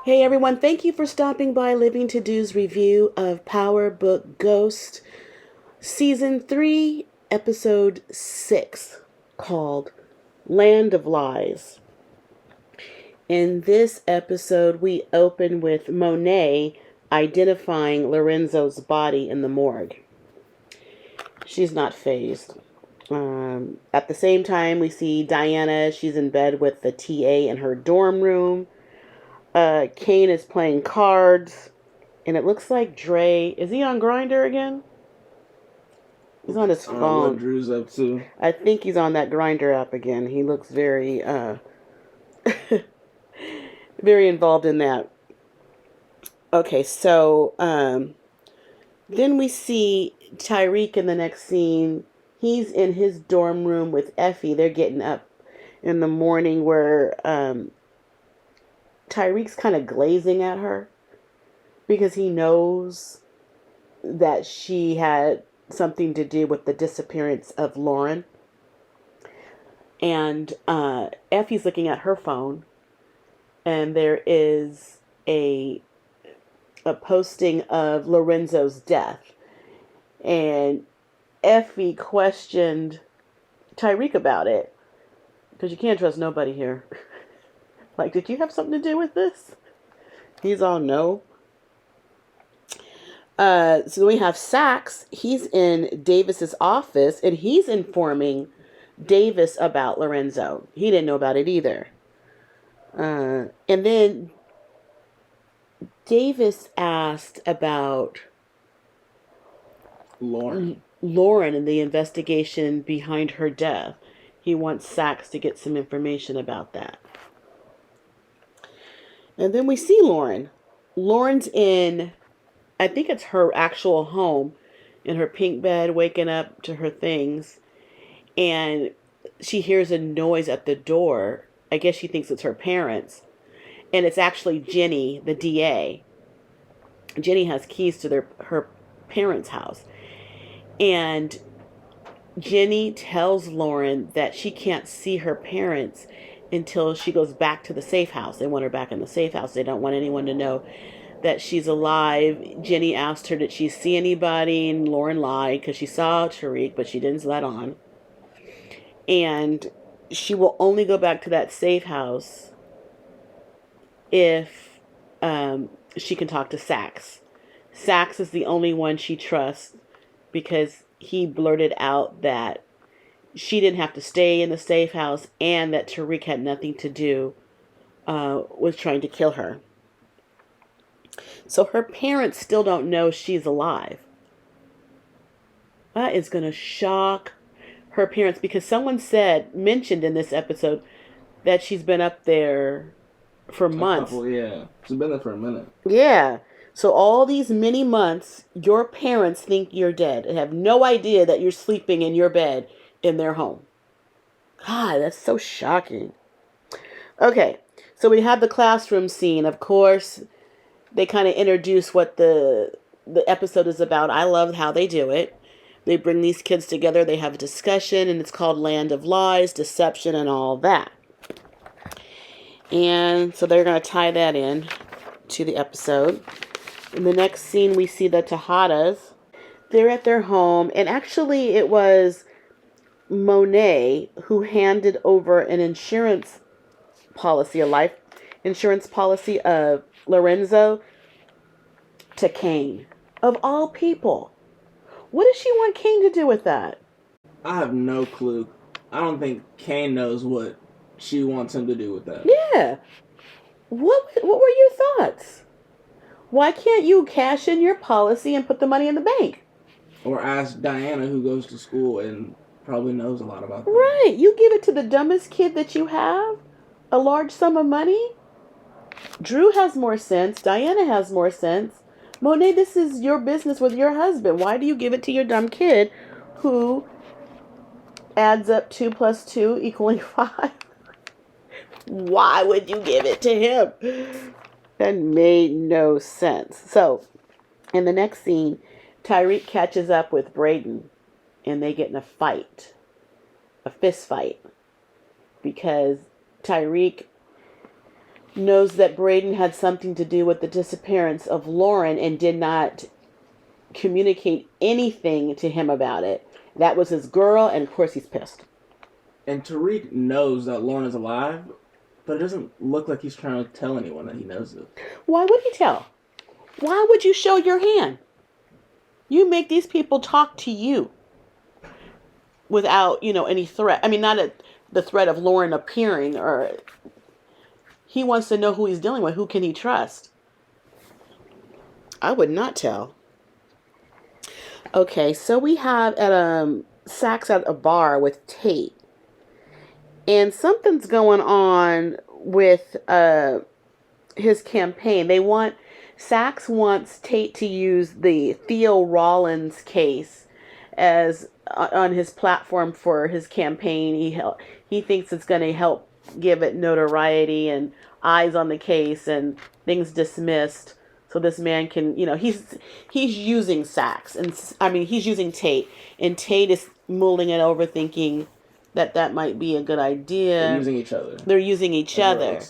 Hey everyone, thank you for stopping by Living To Do's review of Power Book Ghost Season 3, Episode 6, called Land of Lies. In this episode, we open with Monet identifying Lorenzo's body in the morgue. She's not fazed. At the same time, we see Diana. She's in bed with the TA in her dorm room. Kane is playing cards, and it looks like Dre, is he on Grindr again? He's on his phone. I don't know what Drew's up to. I think he's on that Grindr app again. He looks very, very involved in that. Okay, so, then we see Tariq in the next scene. He's in his dorm room with Effie. They're getting up in the morning where, Tariq's kind of glazing at her because he knows that she had something to do with the disappearance of Lauren. And Effie's looking at her phone, and there is a posting of Lorenzo's death. And Effie questioned Tariq about it because you can't trust nobody here. Like, did you have something to do with this? He's all no. So we have Sax. He's in Davis's office, and he's informing Davis about Lorenzo. He didn't know about it either. And then Davis asked about Lauren and the investigation behind her death. He wants Sax to get some information about that. And then we see Lauren. Lauren's in, I think it's her actual home, in her pink bed, waking up to her things. And she hears a noise at the door. I guess she thinks it's her parents. And it's actually Jenny, the DA. Jenny has keys to her parents' house. And Jenny tells Lauren that she can't see her parents until she goes back to the safe house. They want her back in the safe house. They don't want anyone to know that she's alive. Jenny asked her, did she see anybody? And Lauren lied because she saw Tariq, but she didn't let on. And she will only go back to that safe house if she can talk to Sax. Sax is the only one she trusts because he blurted out that she didn't have to stay in the safe house and that Tariq had nothing to do with trying to kill her. So her parents still don't know she's alive. That is going to shock her parents because someone mentioned in this episode that she's been up there for months. Yeah, she's been there for a minute. Yeah. So all these many months, your parents think you're dead and have no idea that you're sleeping in your bed in their home. God, that's so shocking. Okay, so we have the classroom scene. Of course, they kind of introduce what the episode is about. I love how they do it. They bring these kids together. They have a discussion, and it's called Land of Lies, Deception, and all that. And so they're going to tie that in to the episode. In the next scene, we see the Tejadas. They're at their home, and actually it was Monet who handed over an insurance policy, a life insurance policy of Lorenzo to Kane. Of all people. What does she want Kane to do with that? I have no clue. I don't think Kane knows what she wants him to do with that. Yeah. What were your thoughts? Why can't you cash in your policy and put the money in the bank? Or ask Diana, who goes to school and probably knows a lot about that. Right. You give it to the dumbest kid that you have? A large sum of money? Drew has more sense. Diana has more sense. Monet, this is your business with your husband. Why do you give it to your dumb kid who adds up 2 + 2 equaling 5? Why would you give it to him? That made no sense. So, in the next scene, Tariq catches up with Braden, and they get in a fight, a fist fight, because Tariq knows that Braden had something to do with the disappearance of Lauren and did not communicate anything to him about it. That was his girl, and of course he's pissed. And Tariq knows that Lauren is alive, but it doesn't look like he's trying to tell anyone that he knows it. Why would he tell? Why would you show your hand? You make these people talk to you without, any threat. I mean, not the threat of Lauren appearing, or he wants to know who he's dealing with. Who can he trust? I would not tell. Okay, so we have at Saks at a bar with Tate. And something's going on with his campaign. Saks wants Tate to use the Theo Rollins case as on his platform for his campaign. He thinks it's going to help give it notoriety and eyes on the case and things dismissed. So this man can, he's using Saks, and he's using Tate, and Tate is mulling it over, thinking that might be a good idea. They're using each other. They're using each other.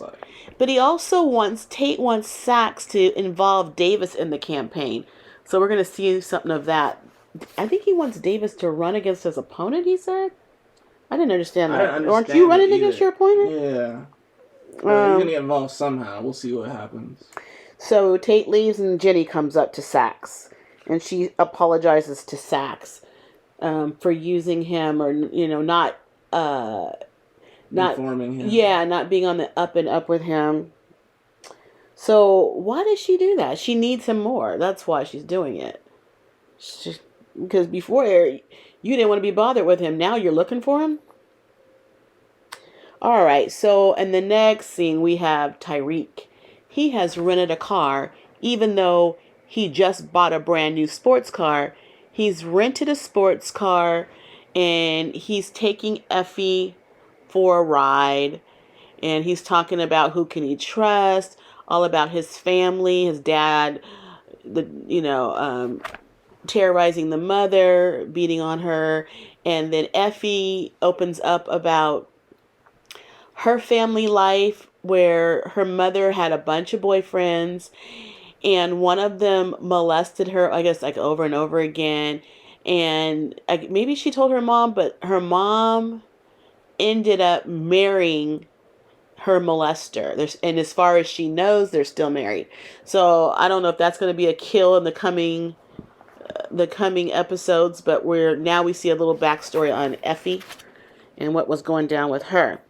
But Tate wants Saks to involve Davis in the campaign. So we're going to see something of that. I think he wants Davis to run against his opponent, he said. I didn't understand that. Aren't you running against your opponent? Yeah. Well, he's going to get involved somehow. We'll see what happens. So Tate leaves and Jenny comes up to Saks. And she apologizes to Saks for using him, or, not informing him. Yeah, not being on the up and up with him. So why does she do that? She needs him more. That's why she's doing it. Because before you didn't want to be bothered with him. Now you're looking for him? All right. So in the next scene, we have Tariq. He has rented a car, even though he just bought a brand new sports car. He's rented a sports car, and he's taking Effie for a ride, and he's talking about who can he trust, all about his family, his dad, terrorizing the mother, beating on her, and then Effie opens up about her family life, where her mother had a bunch of boyfriends, and one of them molested her, I guess, like over and over again, and maybe she told her mom, but her mom ended up marrying her molester. And as far as she knows, they're still married. So I don't know if that's going to be a kill in the coming episodes, but we see a little backstory on Effie and what was going down with her.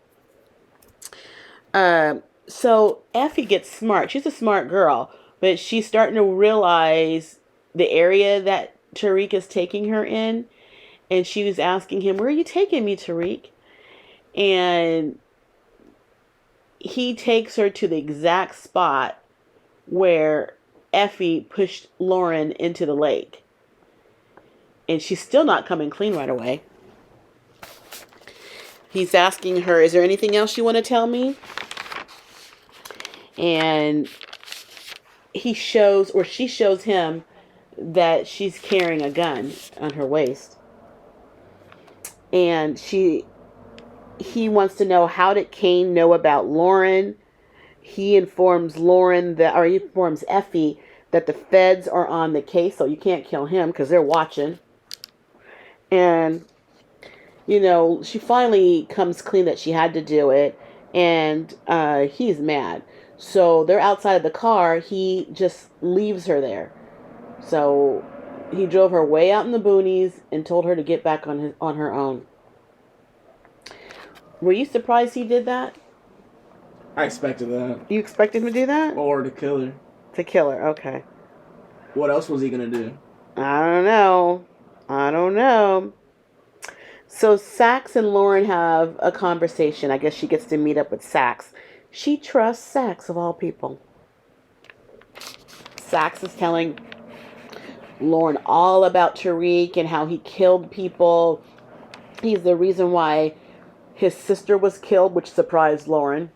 So Effie gets smart. She's a smart girl, but she's starting to realize the area that Tariq is taking her in, and she was asking him, "Where are you taking me, Tariq?" And he takes her to the exact spot where Effie pushed Lauren into the lake. And she's still not coming clean right away. He's asking her, "Is there anything else you want to tell me?" And she shows him that she's carrying a gun on her waist. And he wants to know, how did Kane know about Lauren? He informs Effie that the feds are on the case, so you can't kill him because they're watching. And, she finally comes clean that she had to do it, and he's mad. So they're outside of the car. He just leaves her there. So he drove her way out in the boonies and told her to get back on her own. Were you surprised he did that? I expected that. You expected him to do that? Or to kill her. To kill her, okay. What else was he going to do? I don't know. So Saks and Lauren have a conversation. I guess she gets to meet up with Saks. She trusts Saks, of all people. Saks is telling Lauren all about Tariq and how he killed people. He's the reason why his sister was killed, which surprised Lauren.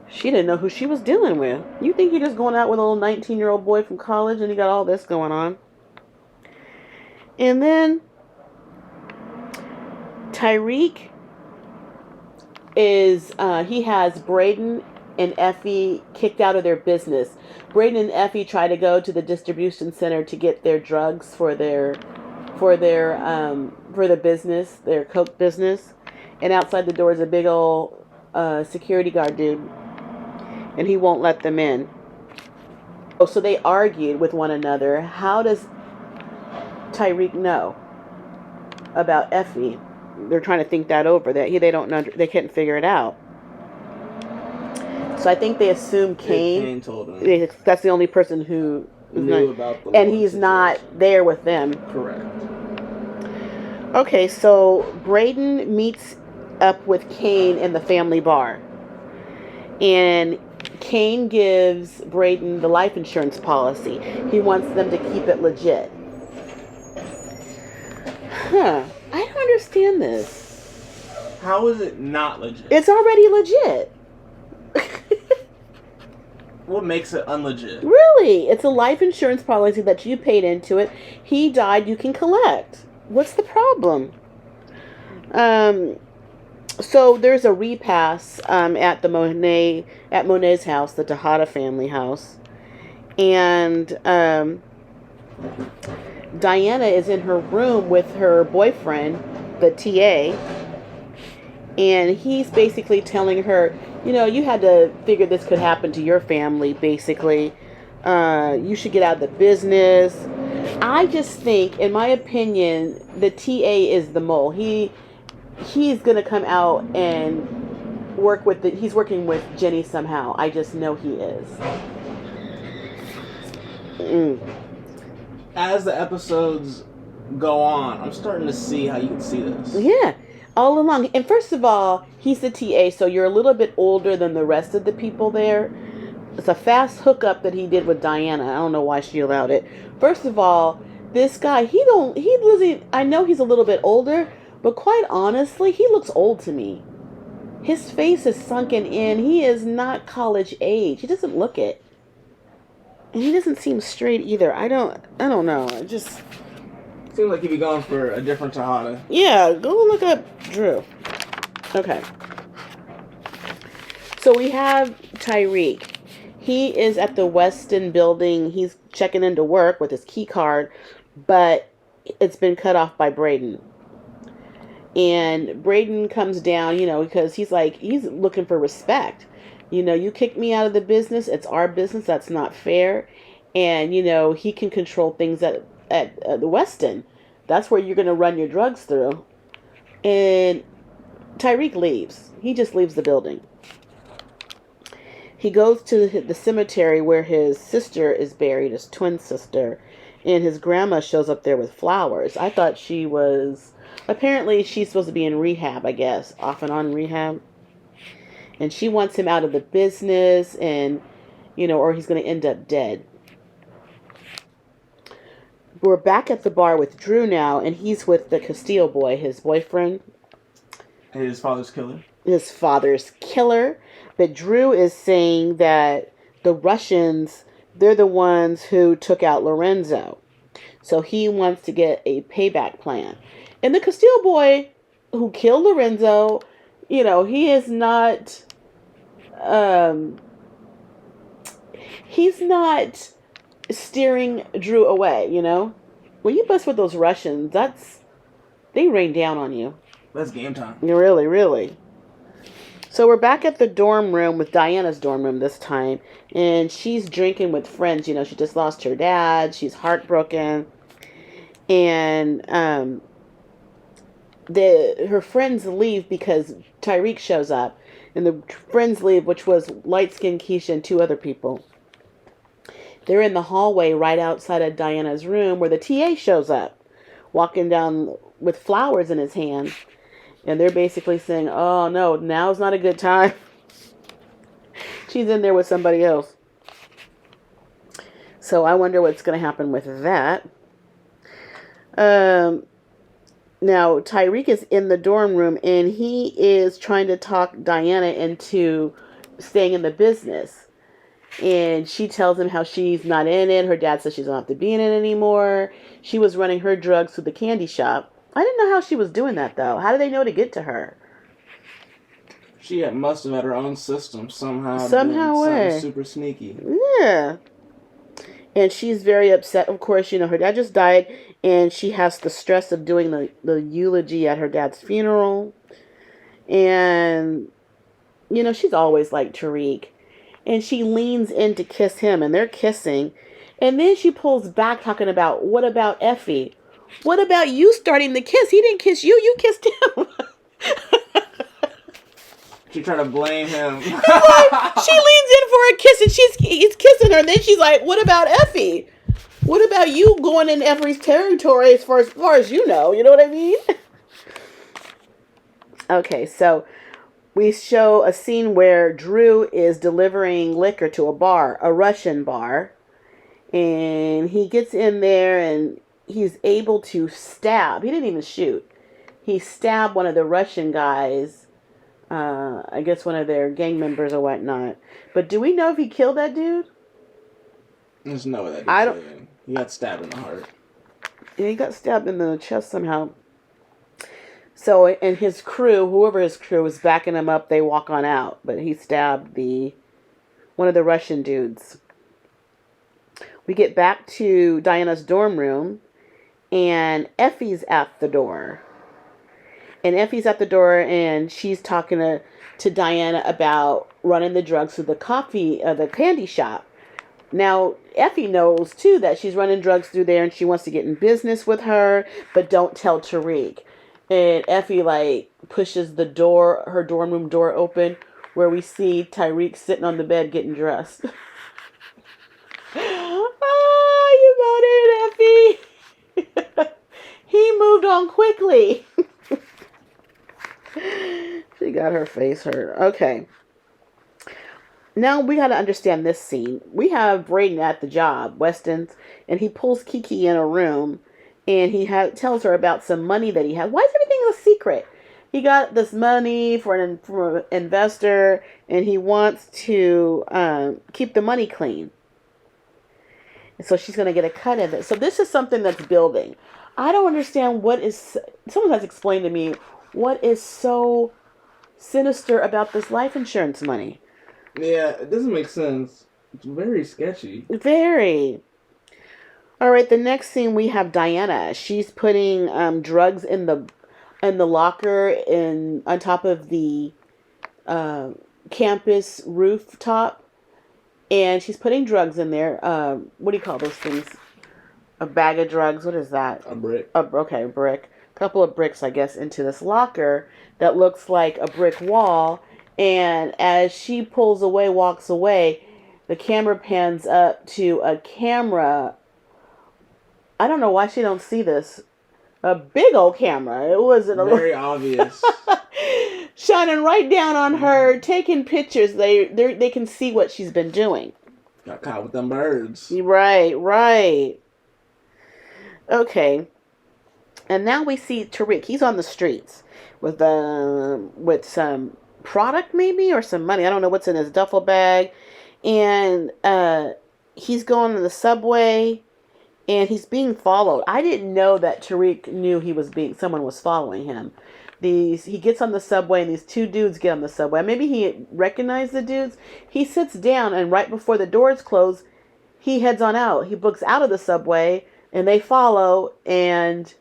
She didn't know who she was dealing with. You think you're just going out with a little 19-year-old boy from college and you got all this going on. And then Tariq he has Braden and Effie kicked out of their business. Braden and Effie try to go to the distribution center to get their drugs for the business, their coke business. And outside the door is a big old security guard dude, and he won't let them in. Oh, so they argued with one another. How does Tariq know about Effie? They're trying to think that over. They don't know. They can't figure it out. So I think they assume Kane. Kane told him. That's the only person who knew about the and he's not there with them. Correct. Okay, so Braden meets up with Kane in the family bar. And Kane gives Braden the life insurance policy. He wants them to keep it legit. I don't understand this. How is it not legit? It's already legit. What makes it unlegit? Really? It's a life insurance policy that you paid into it. He died, you can collect. What's the problem? So there's a repass at Monet's house, the Tejada family house. And Diana is in her room with her boyfriend, the TA. And he's basically telling her, you had to figure this could happen to your family, basically. You should get out of the business. I just think, in my opinion, the TA is the mole. He's going to come out and he's working with Jenny somehow. I just know he is. As the episodes go on, I'm starting to see how you can see this. Yeah. All along. And first of all, he's the TA, so you're a little bit older than the rest of the people there. It's a fast hookup that he did with Diana. I don't know why she allowed it. First of all, this guy, I know he's a little bit older, but quite honestly, he looks old to me. His face is sunken in. He is not college age. He doesn't look it. And he doesn't seem straight either. I don't know. It just seems like he'd be going for a different Tejada. Yeah, go look up Drew. Okay. So we have Tariq. He is at the Weston building. He's checking into work with his key card, but it's been cut off by Braden. And Braden comes down, because he's looking for respect. You kicked me out of the business. It's our business. That's not fair. And, he can control things at the Weston. That's where you're going to run your drugs through. And Tariq leaves. He just leaves the building. He goes to the cemetery where his sister is buried, his twin sister. And his grandma shows up there with flowers. I thought apparently she's supposed to be in rehab, I guess. Off and on rehab. And she wants him out of the business and, or he's going to end up dead. We're back at the bar with Drew now, and he's with the Castillo boy, his boyfriend. His father's killer. His father's killer. But Drew is saying that the Russians, they're the ones who took out Lorenzo. So he wants to get a payback plan. And the Castillo boy who killed Lorenzo, he is not, he's not steering Drew away, When you bust with those Russians, they rain down on you. That's game time. Really, really. So we're back at the dorm room with Diana's dorm room this time. And she's drinking with friends. She just lost her dad. She's heartbroken. And her friends leave because Tariq shows up. And the friends leave, which was light-skinned Keisha and two other people. They're in the hallway right outside of Diana's room where the TA shows up. Walking down with flowers in his hand. And they're basically saying, oh, no, now's not a good time. She's in there with somebody else. So I wonder what's going to happen with that. Now, Tariq is in the dorm room, and he is trying to talk Diana into staying in the business. And she tells him how she's not in it. Her dad says she doesn't have to be in it anymore. She was running her drugs through the candy shop. I didn't know how she was doing that, though. How do they know to get to her? She must have had her own system somehow to doing Somehow something way. super sneaky. Yeah. And she's very upset. Of course, her dad just died, and she has the stress of doing the eulogy at her dad's funeral. And, she's always like Tariq. And she leans in to kiss him, and they're kissing. And then she pulls back, talking about, what about Effie? What about you starting the kiss? He didn't kiss you, you kissed him. She tried to blame him. He's like, she leans in for a kiss, and he's kissing her. And then she's like, what about Effie? What about you going in Effie's territory as far as you know? You know what I mean? Okay, so we show a scene where Drew is delivering liquor to a bar, a Russian bar. And he gets in there and he's able to stab. He didn't even shoot. He stabbed one of the Russian guys. I guess one of their gang members or whatnot. But do we know if he killed that dude? There's no way that I he don't. killed him. He got stabbed in the heart. Yeah, he got stabbed in the chest somehow. So, and his crew, whoever his crew was backing him up, they walk on out. But he stabbed one of the Russian dudes. We get back to Diana's dorm room, and Effie's at the door. And Effie's at the door, and she's talking to Diana about running the drugs through the candy shop. Now, Effie knows, too, that she's running drugs through there, and she wants to get in business with her, but don't tell Tariq. And Effie, pushes her dorm room door open, where we see Tariq sitting on the bed getting dressed. Oh, you voted, Effie. He moved on quickly. She got her face hurt. Okay. Now we got to understand this scene. We have Braden at the job, Weston's, and he pulls Kiki in a room, and he tells her about some money that he has. Why is everything a secret? He got this money from an investor, and he wants to keep the money clean. And so she's going to get a cut of it. So this is something that's building. I don't understand someone has explained to me what is so sinister about this life insurance money. Yeah, it doesn't make sense. It's very sketchy. Very. All right, the next scene we have Diana. She's putting drugs in the locker on top of the campus rooftop. And she's putting drugs in there. What do you call those things? A bag of drugs. What is that? A brick. Okay, a brick. A couple of bricks, I guess, into this locker that looks like a brick wall. And as she walks away, the camera pans up to a camera. I don't know why she don't see this. A big old camera. It wasn't very obvious. Shining right down on her, taking pictures. They can see what she's been doing. Got caught with them birds. Right. Okay. And now we see Tariq. He's on the streets with some product maybe or some money. I don't know what's in his duffel bag. And he's going to the subway and he's being followed. I didn't know that Tariq knew someone was following him. He gets on the subway and these two dudes get on the subway. Maybe he recognized the dudes. He sits down and right before the doors close, he heads on out. He books out of the subway and they follow and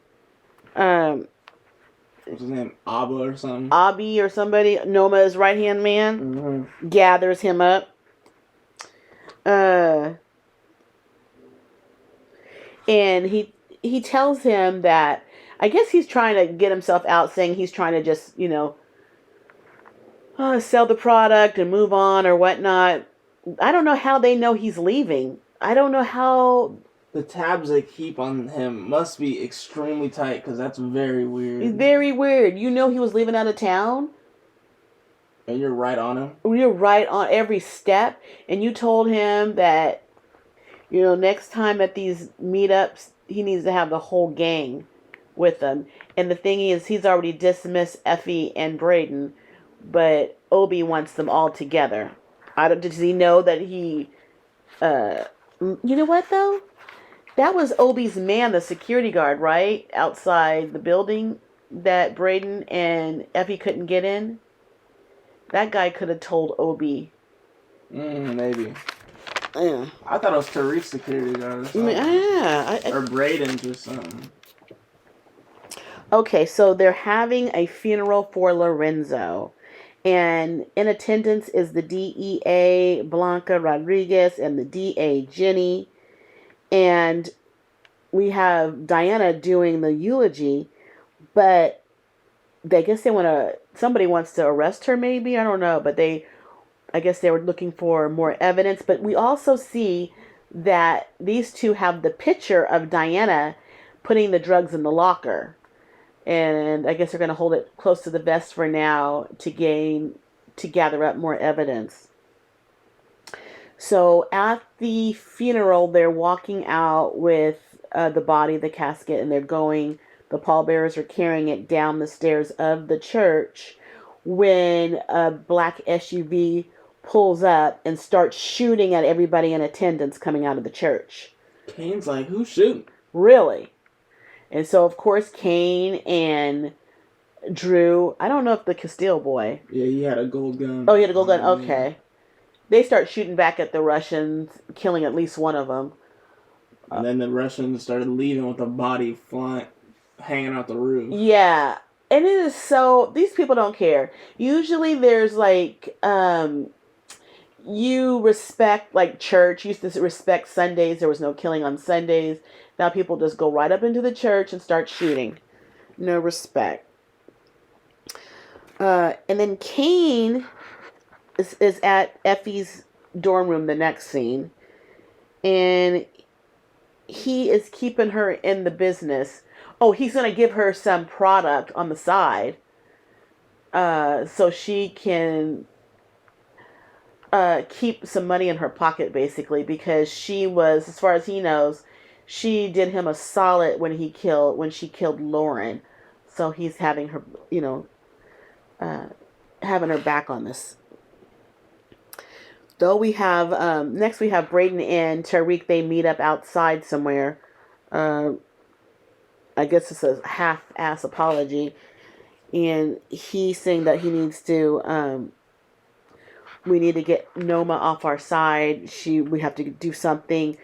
what's his name? Abba or something? Abi or somebody, Noma's right hand man, gathers him up. And he tells him that I guess he's trying to get himself out, saying he's trying to just, sell the product and move on or whatnot. I don't know how they know he's leaving. I don't know how. The tabs they keep on him must be extremely tight because that's very weird. It's very weird. He was leaving out of town. And you're right on him? You're right on every step. And you told him that, next time at these meetups, he needs to have the whole gang with him. And the thing is, he's already dismissed Effie and Braden, but Obi wants them all together. Does he know that he... you know what, though? That was Obi's man, the security guard, right? Outside the building that Braden and Effie couldn't get in. That guy could have told Obi. Maybe. Yeah. I thought it was Tariq's security guard or something. Yeah. Or Braden's or something. Okay, so they're having a funeral for Lorenzo. And in attendance is the DEA, Blanca Rodriguez, and the DA, Jenny. And we have Diana doing the eulogy, but I guess somebody wants to arrest her maybe, I don't know, but I guess they were looking for more evidence. But we also see that these two have the picture of Diana putting the drugs in the locker. And I guess they're going to hold it close to the vest for now to gather up more evidence. So at the funeral, they're walking out with the body, the casket, and the pallbearers are carrying it down the stairs of the church when a black SUV pulls up and starts shooting at everybody in attendance coming out of the church. Kane's like, who's shooting? Really? And so, of course, Kane and Drew, I don't know if the Castile boy. Yeah, he had a gold gun. Oh, he had a gold gun? Okay. They start shooting back at the Russians, killing at least one of them. And then the Russians started leaving with the body hanging out the roof. Yeah. And it is so, these people don't care. Usually there's like, you respect like church. You used to respect Sundays. There was no killing on Sundays. Now people just go right up into the church and start shooting. No respect. And then Kane is at Effie's dorm room the next scene. And he is keeping her in the business. Oh, he's going to give her some product on the side. So she can keep some money in her pocket, basically, because she was, as far as he knows, she did him a solid when she killed Lauren. So he's having her, having her back on this. Though we have, next we have Braden and Tariq. They meet up outside somewhere. I guess it's a half-ass apology. And he's saying that he needs to, we need to get Noma off our side. We have to do something.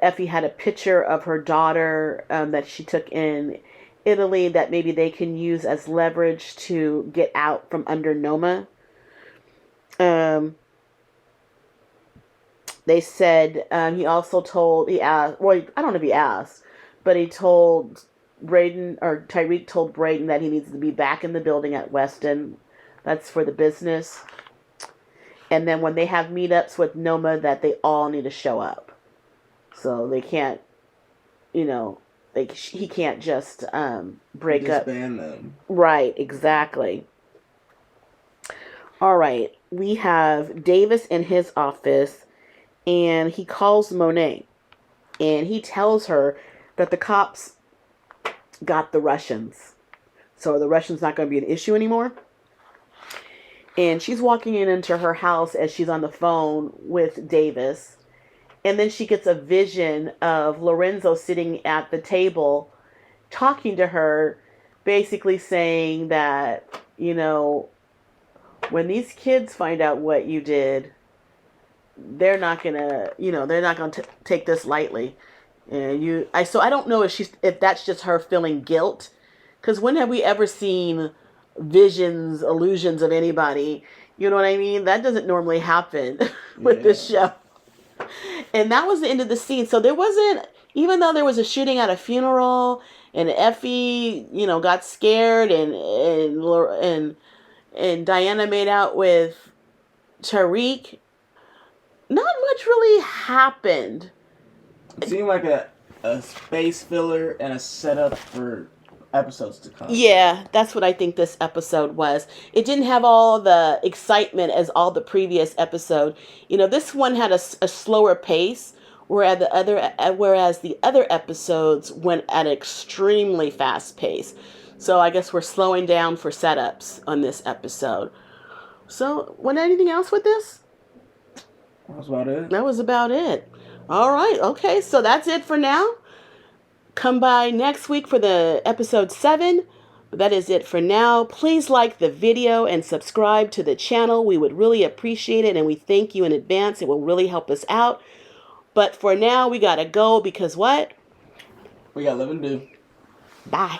Effie had a picture of her daughter that she took in Italy that maybe they can use as leverage to get out from under Noma. They said he also asked, well, I don't know if he asked, but he told Braden, or Tariq told Braden that he needs to be back in the building at Weston. That's for the business. And then when they have meetups with Noma, that they all need to show up. So they can't, he can't just break up. Disband them. Right, exactly. All right, we have Davis in his office, and he calls Monet, and he tells her that the cops got the Russians. So the Russians not going to be an issue anymore. And she's walking into her house as she's on the phone with Davis. And then she gets a vision of Lorenzo sitting at the table talking to her, basically saying that, when these kids find out what you did, they're not gonna, they're not gonna take this lightly. And so I don't know if that's just her feeling guilt, because when have we ever seen visions, illusions of anybody? You know what I mean? That doesn't normally happen with this show. And that was the end of the scene. So there wasn't, even though there was a shooting at a funeral, and Effie, got scared, and Diana made out with Tariq, not much really happened. It seemed like a space filler and a setup for episodes to come. Yeah, that's what I think this episode was. It didn't have all the excitement as all the previous episode. This one had a slower pace, whereas the other episodes went at an extremely fast pace. So I guess we're slowing down for setups on this episode. So, was there anything else with this? That was about it. That was about it. All right. Okay. So that's it for now. Come by next week for the episode 7. But that is it for now. Please like the video and subscribe to the channel. We would really appreciate it, and we thank you in advance. It will really help us out. But for now, we gotta go because what? We got living do. Bye.